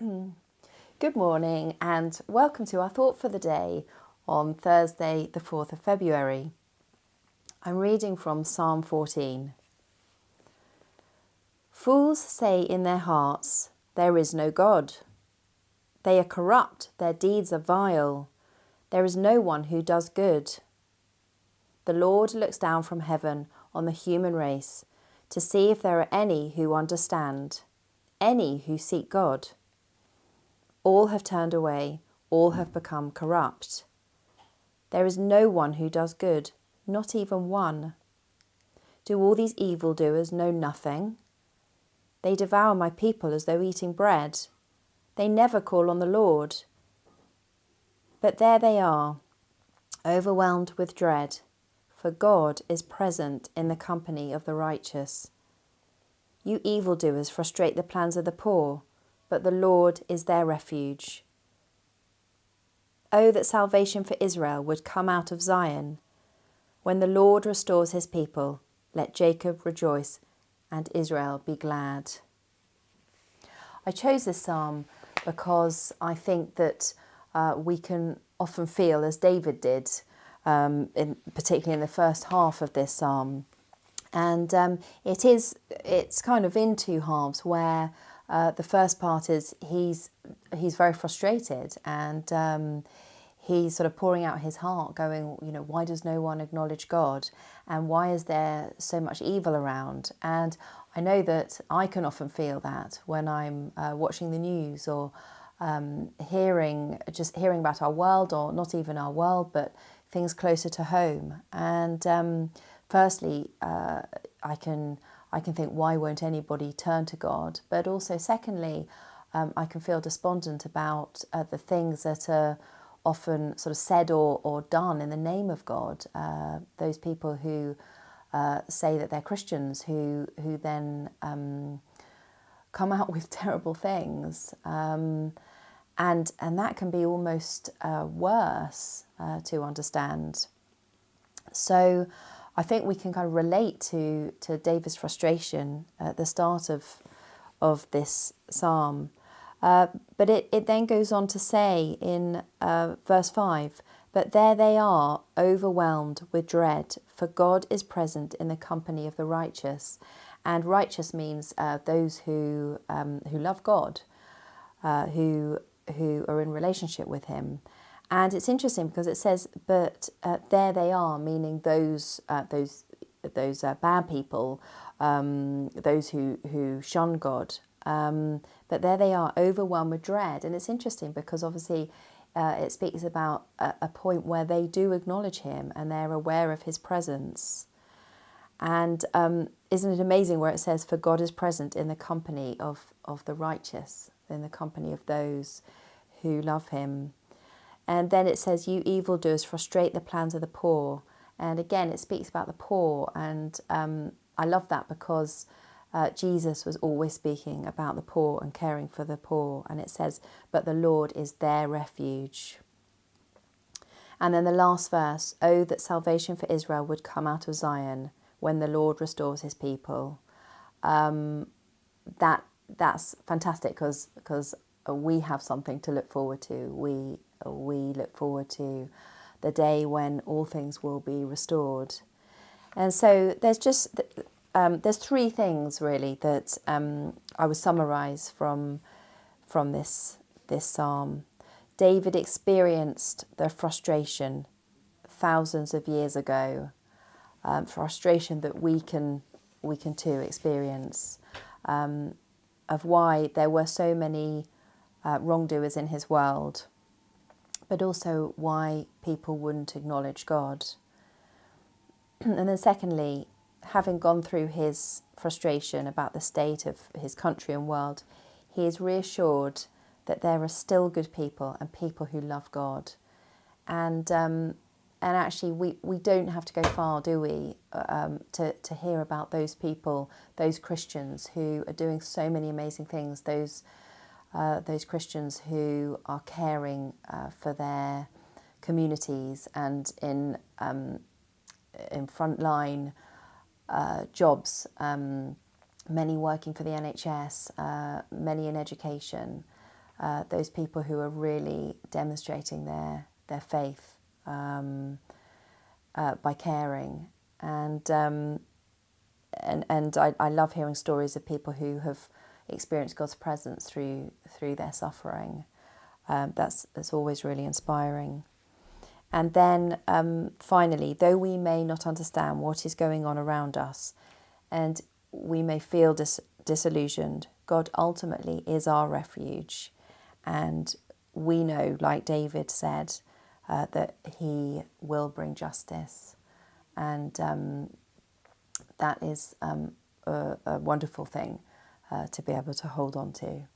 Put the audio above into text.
Good morning and welcome to our thought for the day on Thursday, the 4th of February. I'm reading from Psalm 14. Fools say in their hearts, "There is no God." They are corrupt, their deeds are vile. There is no one who does good. The Lord looks down from heaven on the human race to see if there are any who understand, any who seek God. All have turned away, all have become corrupt. There is no one who does good, not even one. Do all these evildoers know nothing? They devour my people as though eating bread. They never call on the Lord. But there they are, overwhelmed with dread, for God is present in the company of the righteous. You evildoers frustrate the plans of the poor, but the Lord is their refuge. Oh, that salvation for Israel would come out of Zion. When the Lord restores his people, let Jacob rejoice and Israel be glad. I chose this psalm because I think that we can often feel, as David did, particularly in the first half of this psalm. And it's kind of in two halves where the first part is he's very frustrated and he's sort of pouring out his heart going, why does no one acknowledge God? And why is there so much evil around? And I know that I can often feel that when I'm watching the news or hearing about our world, or not even our world, but things closer to home. And firstly, I can think, why won't anybody turn to God? But also, secondly, I can feel despondent about the things that are often sort of said or done in the name of God. Those people who say that they're Christians, who then come out with terrible things, and that can be almost worse to understand. So I think we can kind of relate to David's frustration at the start of this psalm. But it then goes on to say in verse 5, "But there they are, overwhelmed with dread, for God is present in the company of the righteous." And righteous means those who love God, who are in relationship with him. And it's interesting because it says, but there they are, meaning those bad people, those who shun God. But there they are, overwhelmed with dread. And it's interesting because obviously it speaks about a point where they do acknowledge him and they're aware of his presence. And isn't it amazing where it says, for God is present in the company of the righteous, in the company of those who love him. And then it says, you evildoers frustrate the plans of the poor. And again, it speaks about the poor. And I love that because Jesus was always speaking about the poor and caring for the poor. And it says, but the Lord is their refuge. And then the last verse, oh, that salvation for Israel would come out of Zion when the Lord restores his people. That's fantastic because we have something to look forward to. We look forward to the day when all things will be restored. And so there's three things really that I would summarise from this psalm. David experienced the frustration thousands of years ago, frustration that we can too experience, of why there were so many wrongdoers in his world, but also why people wouldn't acknowledge God. And then secondly, having gone through his frustration about the state of his country and world, he is reassured that there are still good people and people who love God. And actually we don't have to go far, do we, to hear about those people, those Christians who are doing so many amazing things, those Christians who are caring for their communities and in frontline jobs, many working for the NHS, many in education, those people who are really demonstrating their faith by caring. And I love hearing stories of people who have experienced God's presence through their suffering. That's always really inspiring. And then finally, though we may not understand what is going on around us and we may feel disillusioned, God ultimately is our refuge. And we know, like David said, that he will bring justice. And that is a wonderful thing to be able to hold on to.